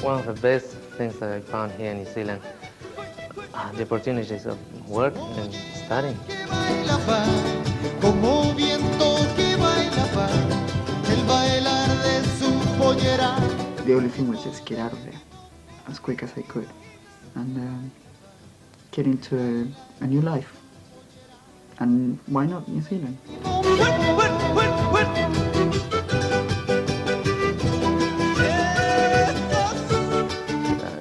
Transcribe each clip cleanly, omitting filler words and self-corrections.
one of the best things that I found here in New Zealand, the opportunities of work and studying. The only thing was just get out of there as quick as I could and get into a new life. And why not New Zealand?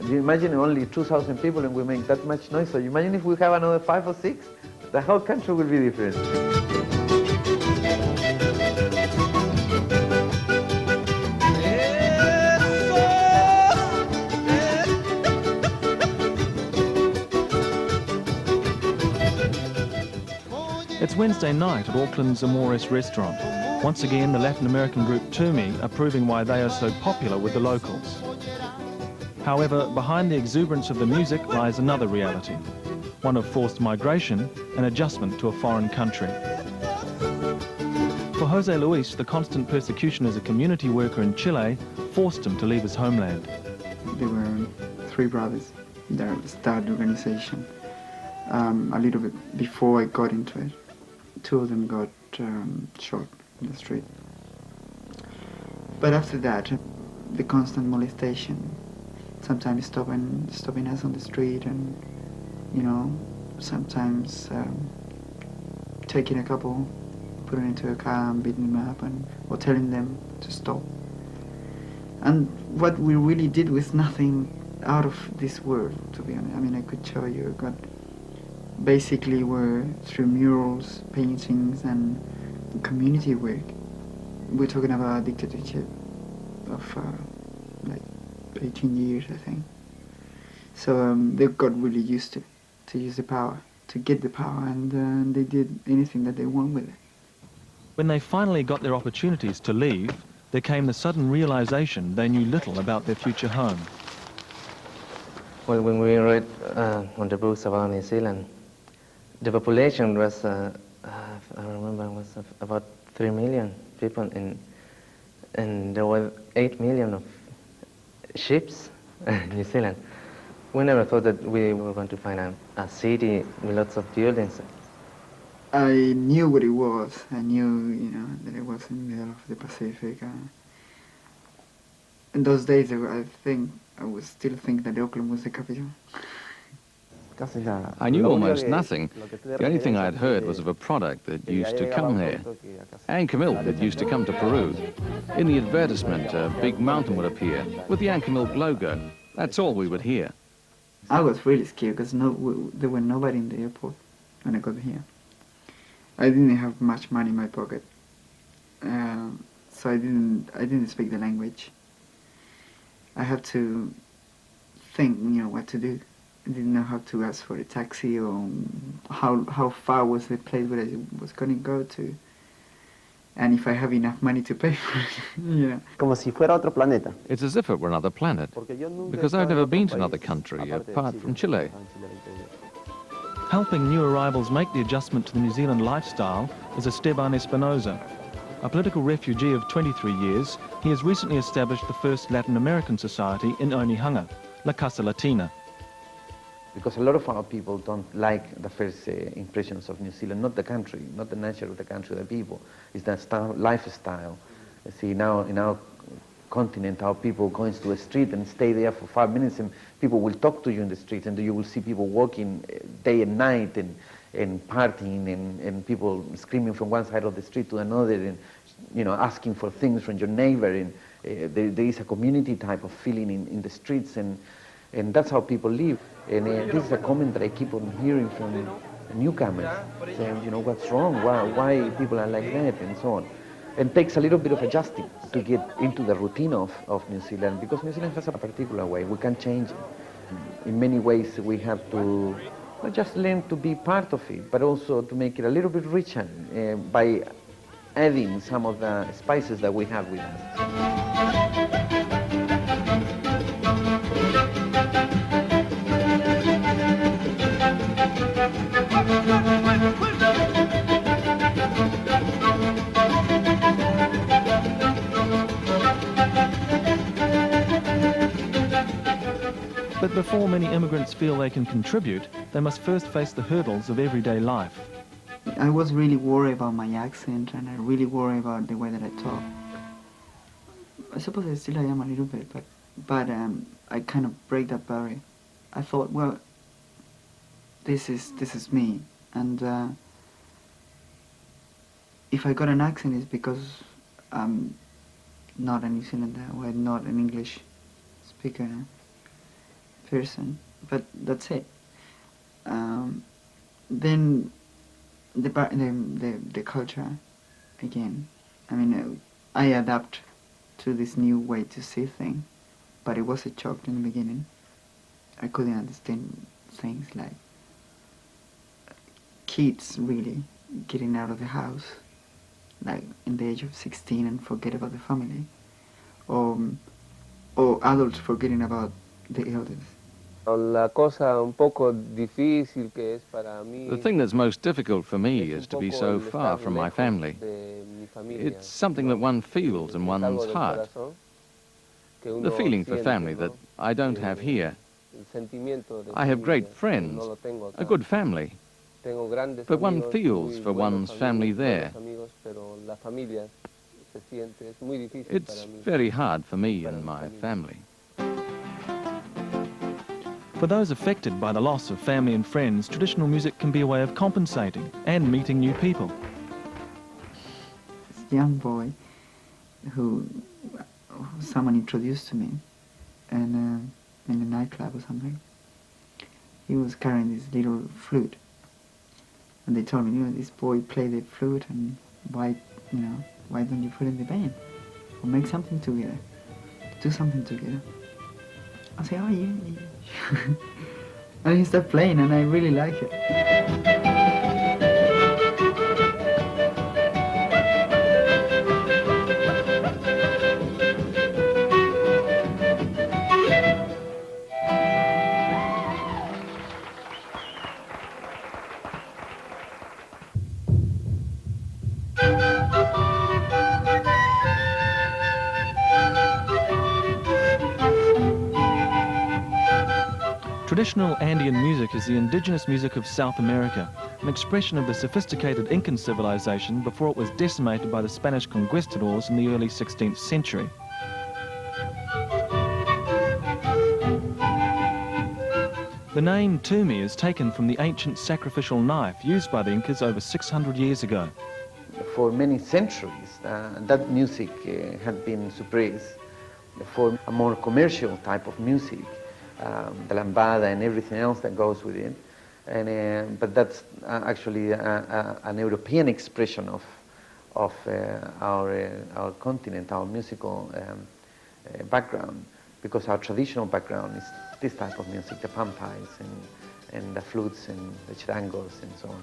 You imagine only 2,000 people and we make that much noise, so you imagine if we have another 5 or 6, the whole country will be different. It's Wednesday night at Auckland's Amores restaurant. Once again, the Latin American group Tumi are proving why they are so popular with the locals. However, behind the exuberance of the music lies another reality, one of forced migration and adjustment to a foreign country. For Jose Luis, the constant persecution as a community worker in Chile forced him to leave his homeland. There were 3 brothers that started the organization a little bit before I got into it. 2 of them got shot in the street. But after that, the constant molestation, sometimes stopping us on the street and, you know, sometimes taking a couple, putting into a car and beating them up or telling them to stop. And what we really did was nothing out of this world, to be honest. I mean, I could show you, but basically were through murals, paintings, and community work. We're talking about a dictatorship of like 18 years, I think. So they got really used to use the power, to get the power, and they did anything that they want with it. When they finally got their opportunities to leave, there came the sudden realization they knew little about their future home. Well, when we read on the books about New Zealand, the population was, I remember, was about 3 million people, and there were 8 million of ships in New Zealand. We never thought that we were going to find a city with lots of buildings. I knew what it was. I knew, you know, that it was in the middle of the Pacific. In those days, I would still think that Auckland was the capital. I knew almost nothing. The only thing I had heard was of a product that used to come here. Anchor milk that used to come to Peru. In the advertisement, a big mountain would appear with the Anchor Milk logo. That's all we would hear. I was really scared because there were nobody in the airport when I got here. I didn't have much money in my pocket, so I didn't speak the language. I had to think, you know, what to do. I didn't know how to ask for a taxi or how far was the place where I was going to go to, and if I have enough money to pay for it. Yeah. Como si fuera otro planeta. It's as if it were another planet, because I've never been to another country apart from Chile. Helping new arrivals make the adjustment to the New Zealand lifestyle is Esteban Espinosa. A political refugee of 23 years, he has recently established the first Latin American society in Onehunga, La Casa Latina. Because a lot of our people don't like the first impressions of New Zealand, not the country, not the nature of the country, the people. It's the lifestyle. You see, now in our continent, our people go into the street and stay there for 5 minutes, and people will talk to you in the street, and you will see people walking day and night and partying and people screaming from one side of the street to another and, you know, asking for things from your neighbor. And there is a community type of feeling in the streets, and that's how people live. And this is a comment that I keep on hearing from newcomers, saying, you know, what's wrong? Why people are like that, and so on. And it takes a little bit of adjusting to get into the routine of New Zealand, because New Zealand has a particular way. We can't change it. In many ways, we have to not just learn to be part of it, but also to make it a little bit richer by adding some of the spices that we have with us. But before many immigrants feel they can contribute, they must first face the hurdles of everyday life. I was really worried about my accent, and I really worried about the way that I talk. I suppose I still am a little bit, but I kind of break that barrier. I thought, well, this is me, and if I got an accent, it's because I'm not a New Zealander or I'm not an English speaker person, but that's it. Then the culture again. I mean, I adapt to this new way to see things, but it was a shock in the beginning. I couldn't understand things like kids really getting out of the house, like in the age of 16 and forget about the family, or adults forgetting about the elders. La cosa un poco difícil que es para mí. The thing that's most difficult for me is to be so far from my family. It's something that one feels in one's heart. The feeling for family that I don't have here. I have great friends, a good family, but one feels for one's family there. It's very hard for me and my family. For those affected by the loss of family and friends, traditional music can be a way of compensating and meeting new people. This young boy who someone introduced to me and in a nightclub or something, he was carrying this little flute. And they told me, this boy played the flute, and why don't you put in the band? Or make something together, do something together. I say, oh yeah. And he started playing, and I really like it. Traditional Andean music is the indigenous music of South America, an expression of the sophisticated Incan civilization before it was decimated by the Spanish conquistadors in the early 16th century. The name Tumi is taken from the ancient sacrificial knife used by the Incas over 600 years ago. For many centuries, that music had been suppressed for a more commercial type of music. The lambada and everything else that goes with it, but that's actually an European expression of our continent, our musical background, because our traditional background is this type of music, the pampas and the flutes and the chirangos and so on.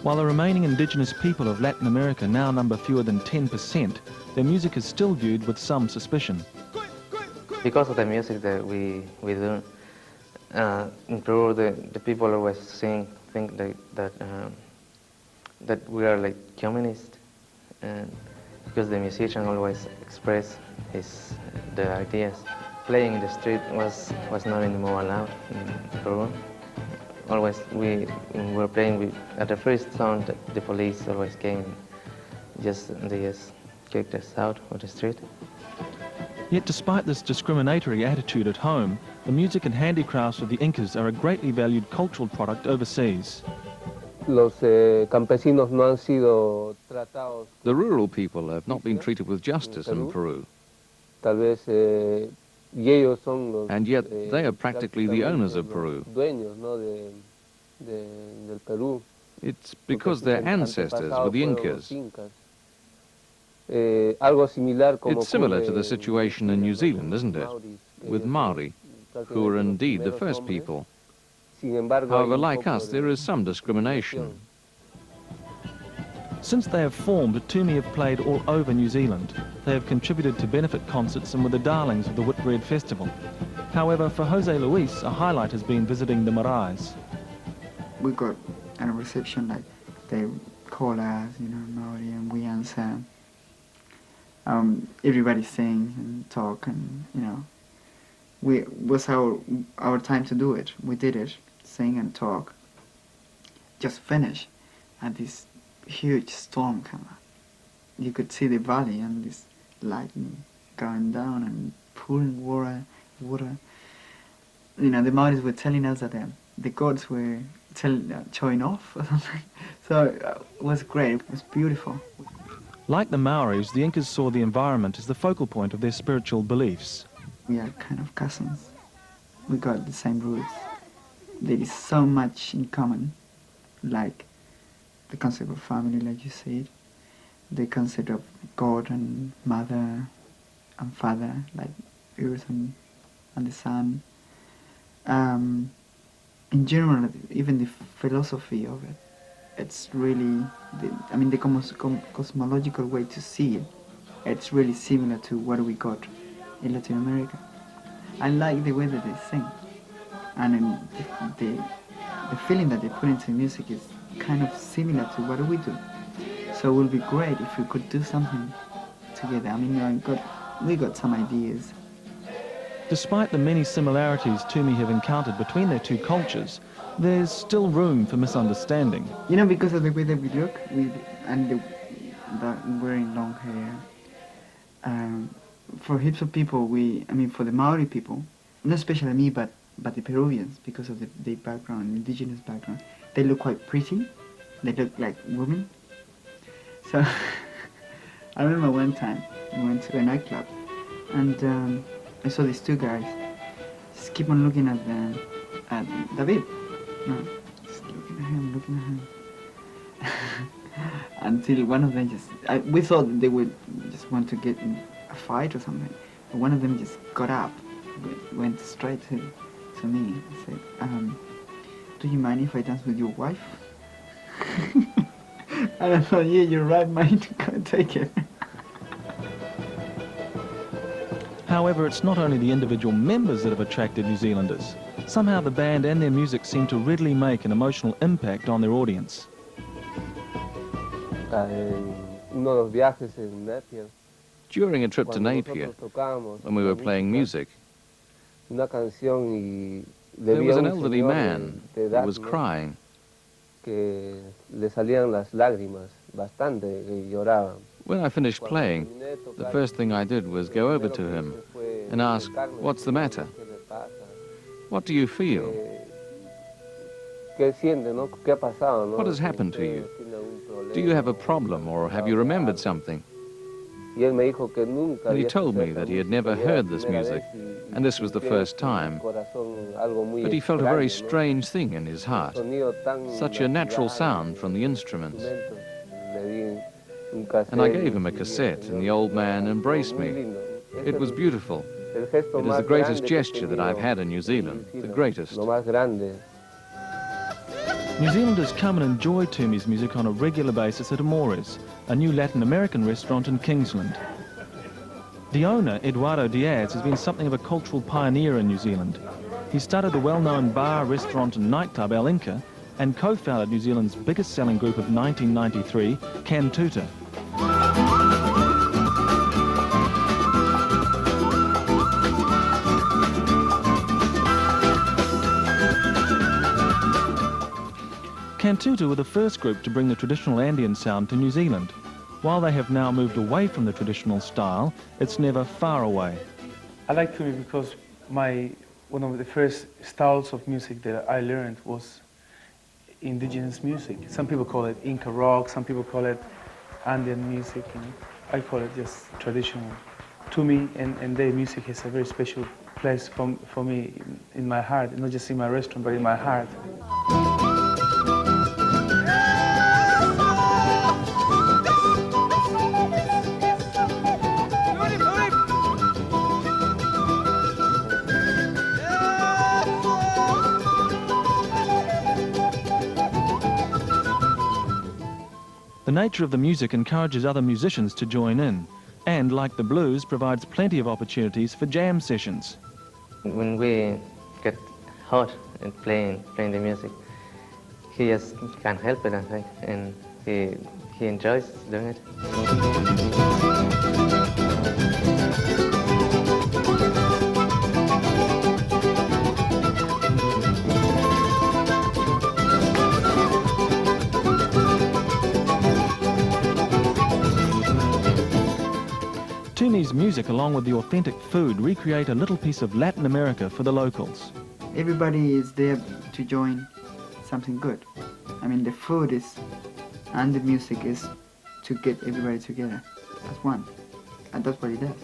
While the remaining indigenous people of Latin America now number fewer than 10%, their music is still viewed with some suspicion. Because of the music that we do, in Peru, the people always think that we are like communist, and because the musician always express the ideas. Playing in the street was not anymore allowed in Peru. Always we were playing at the first sound, the police always came, they just kicked us out of the street. Yet despite this discriminatory attitude at home, the music and handicrafts of the Incas are a greatly valued cultural product overseas. Los campesinos no han sido tratados. The rural people have not been treated with justice in Peru. Tal vez, y ellos son los, and yet they are practically the owners of Peru. Dueños, ¿no? del Perú. It's because their ancestors were the Incas. It's similar to the situation in New Zealand, isn't it? With Maori, who are indeed the first people. However, like us, there is some discrimination. Since they have formed, Tumi have played all over New Zealand. They have contributed to benefit concerts and were the darlings of the Whitbread Festival. However, for Jose Luis, a highlight has been visiting the maraes. We got a reception, like they call us, Maori, and we answer. Everybody sings and talk, and was our time to do it. We did it, sing and talk. Just finished, and this huge storm came up. You could see the valley and this lightning going down and pouring water. You know, the Maoris were telling us that the gods were showing off or something. So it was great. It was beautiful. Like the Maoris, the Incas saw the environment as the focal point of their spiritual beliefs. We are kind of cousins. We got the same roots. There is so much in common, like the concept of family, like you said, the concept of God and mother and father, like earth and the sun. In general, even the philosophy of it, it's really, the cosmological way to see it, it's really similar to what we got in Latin America. I like the way that they sing, and the feeling that they put into music is kind of similar to what we do. So it would be great if we could do something together. I mean, we got some ideas. Despite the many similarities Tumi have encountered between their two cultures, there's still room for misunderstanding. You know, because of the way that we look, and wearing long hair. For heaps of people, for the Maori people, not especially me, but the Peruvians, because of their background, indigenous background, they look quite pretty. They look like women. So I remember one time we went to a nightclub, and I saw these two guys just keep on looking at David. No, just looking at him. Until one of them we thought they would just want to get in a fight or something. But one of them just got up, went straight to me and said, do you mind if I dance with your wife? And I thought, yeah, you're right, mate, go take it. However, it's not only the individual members that have attracted New Zealanders. Somehow the band and their music seem to readily make an emotional impact on their audience. During a trip to Napier, when we were playing music, there was an elderly man who was crying. When I finished playing, the first thing I did was go over to him and ask, "What's the matter? What do you feel? What has happened to you? Do you have a problem, or have you remembered something?" And he told me that he had never heard this music, and this was the first time. But he felt a very strange thing in his heart, such a natural sound from the instruments. And I gave him a cassette, and the old man embraced me. It was beautiful. It is the greatest gesture that I've had in New Zealand, the greatest. New Zealanders come and enjoy Tumi's music on a regular basis at Amores, a new Latin American restaurant in Kingsland. The owner, Eduardo Diaz, has been something of a cultural pioneer in New Zealand. He started the well-known bar, restaurant and nightclub El Inca and co-founded New Zealand's biggest selling group of 1993, Cantuta. Cantuta were the first group to bring the traditional Andean sound to New Zealand. While they have now moved away from the traditional style, it's never far away. I like Tumi because one of the first styles of music that I learned was indigenous music. Some people call it Inca rock, some people call it Andean music, and I call it just traditional. Tumi and their music has a very special place for me in my heart, not just in my restaurant, but in my heart. The nature of the music encourages other musicians to join in, and like the blues, provides plenty of opportunities for jam sessions. When we get hot and playing the music, he just can't help it, I think, and he enjoys doing it. along with the authentic food, recreate a little piece of Latin America for the locals. Everybody is there to join something good. I mean, the food is, and the music is to get everybody together as one. And that's what it does.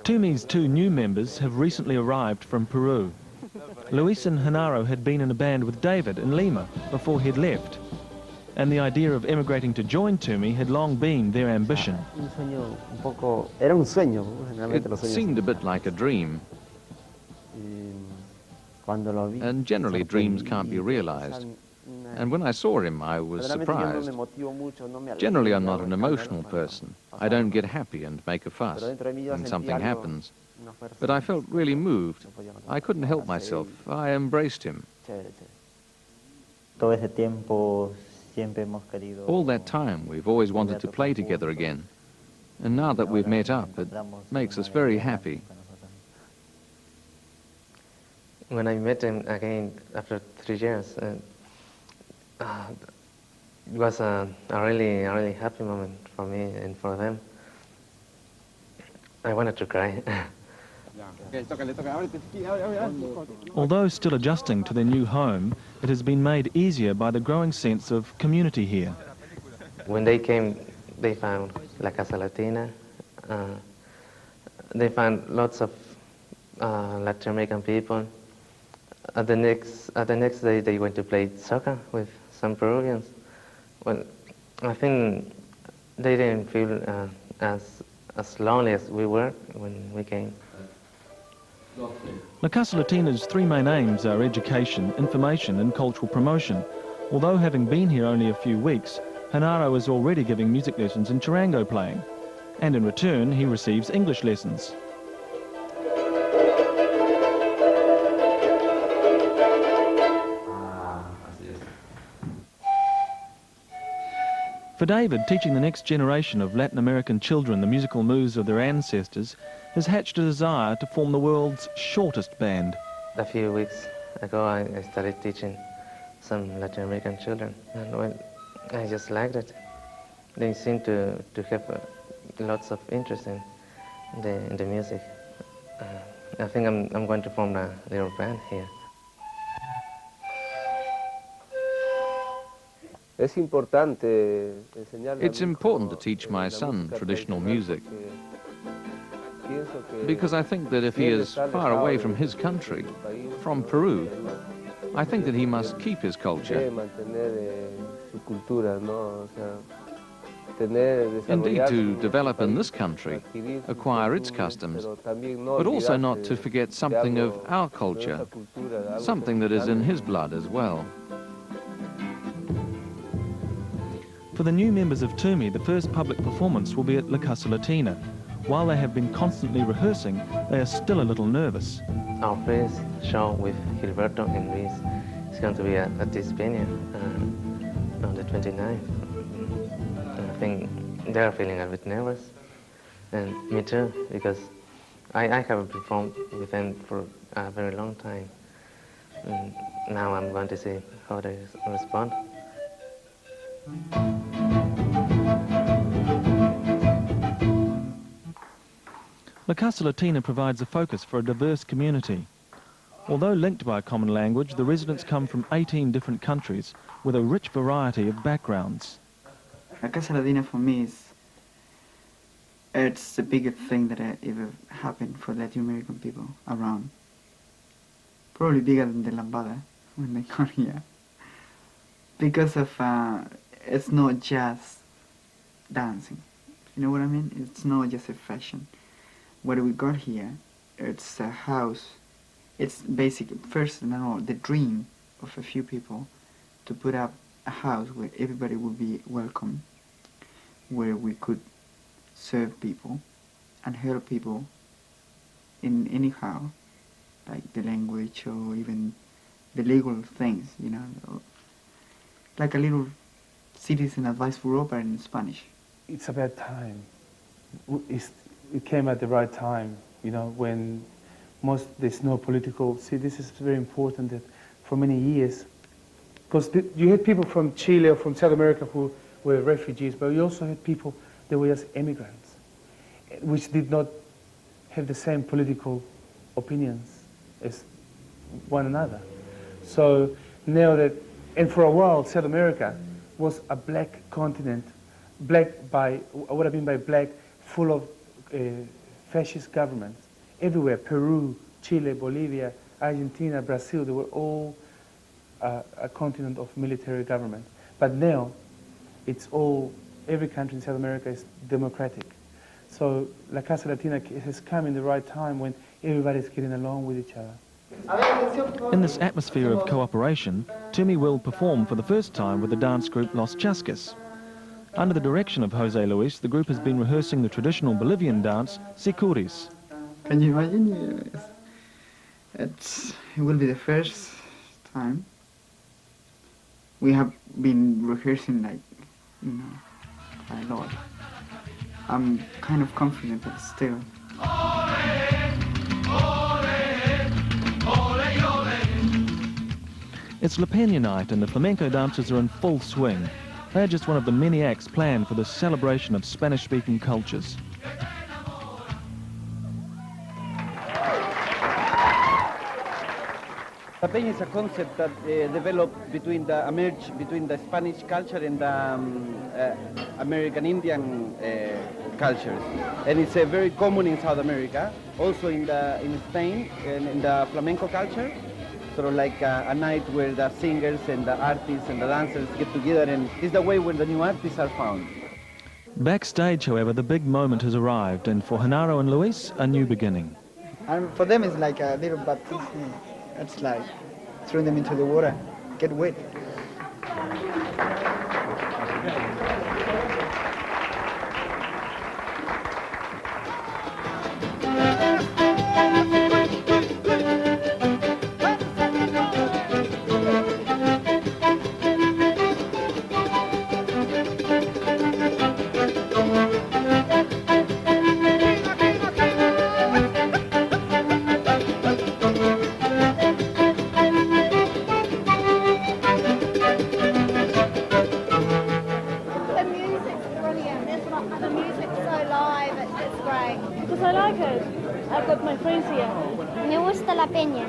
Tumi's two new members have recently arrived from Peru. Luis and Genaro had been in a band with David in Lima before he'd left, and the idea of emigrating to join Tumi had long been their ambition. It seemed a bit like a dream, and generally dreams can't be realized. And when I saw him, I was surprised. Generally, I'm not an emotional person. I don't get happy and make a fuss when something happens. But I felt really moved. I couldn't help myself. I embraced him. All that time, we've always wanted to play together again. And now that we've met up, it makes us very happy. When I met him again after 3 years, it was a really happy moment for me and for them. I wanted to cry. Although still adjusting to their new home, it has been made easier by the growing sense of community here. When they came, they found La Casa Latina. They found lots of Latin American people. At the next day, they went to play soccer with some Peruvians. Well, I think they didn't feel as lonely as we were when we came. La Casa Latina's three main aims are education, information and cultural promotion. Although having been here only a few weeks, Genaro is already giving music lessons in charango playing, and in return he receives English lessons. For David, teaching the next generation of Latin American children the musical moves of their ancestors has hatched a desire to form the world's shortest band. A few weeks ago, I started teaching some Latin American children, and well, I just liked it. They seem to have lots of interest in the music. I think I'm going to form a little band here. It's important to teach my son traditional music, because I think that if he is far away from his country, from Peru, I think that he must keep his culture. Indeed, to develop in this country, acquire its customs, but also not to forget something of our culture, something that is in his blood as well. For the new members of Tumi, the first public performance will be at La Casa Latina. While they have been constantly rehearsing, they are still a little nervous. Our first show with Gilberto in Greece is going to be at Pequeña on the 29th. I think they're feeling a bit nervous, and me too, because I haven't performed with them for a very long time. And now I'm going to see how they respond. La Casa Latina provides a focus for a diverse community. Although linked by a common language, the residents come from 18 different countries with a rich variety of backgrounds. La Casa Latina for me it's the biggest thing that ever happened for Latin American people around. Probably bigger than the Lambada when they come here. Because of, it's not just dancing. You know what I mean? It's not just a fashion. What we got here, it's a house. It's basically, first and all, the dream of a few people to put up a house where everybody would be welcome, where we could serve people and help people in anyhow, like the language or even the legal things, you know, like a little citizen advice for opera in Spanish. It's about time. It came at the right time, you know, when there's no political, this is very important that for many years, because you had people from Chile or from South America who were refugees, but you also had people that were just immigrants, which did not have the same political opinions as one another. So now that, and for a while, South America was a black continent, black by, what I mean by black, full of fascist governments. Everywhere, Peru, Chile, Bolivia, Argentina, Brazil, they were all a continent of military government. But now, it's all, every country in South America is democratic. So La Casa Latina has come in the right time when everybody's getting along with each other. In this atmosphere of cooperation, Tumi will perform for the first time with the dance group Los Chaskis. Under the direction of Jose Luis, the group has been rehearsing the traditional Bolivian dance, sicuris. Can you imagine? It will be the first time. We have been rehearsing, like, you know, a lot. I'm kind of confident, but still. It's La Peña night and the flamenco dancers are in full swing. They're just one of the many acts planned for this celebration of Spanish-speaking cultures. La Peña is a concept that developed between the Spanish culture and the American Indian cultures, and it's very common in South America, also in Spain and in the flamenco culture. Sort of like a night where the singers and the artists and the dancers get together, and it's the way where the new artists are found. Backstage, however, the big moment has arrived, and for Genaro and Luis, a new beginning. And for them, it's like a little baptism. It's like throwing them into the water, get wet. Me gusta la peña.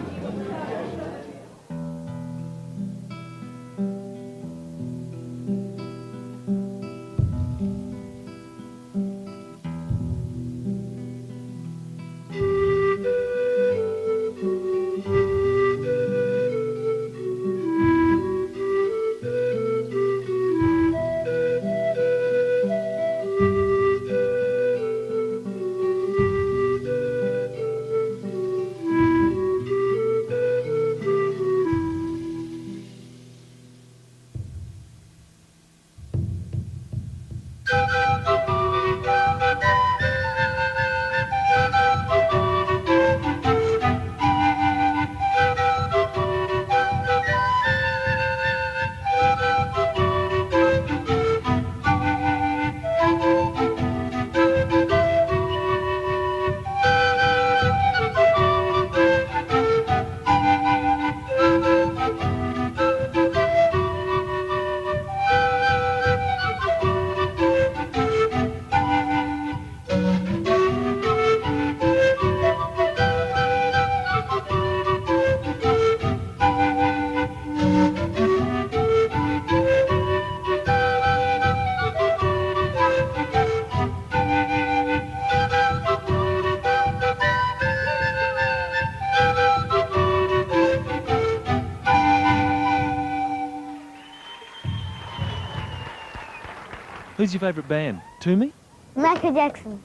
Who's your favourite band? Tumi? Michael Jackson.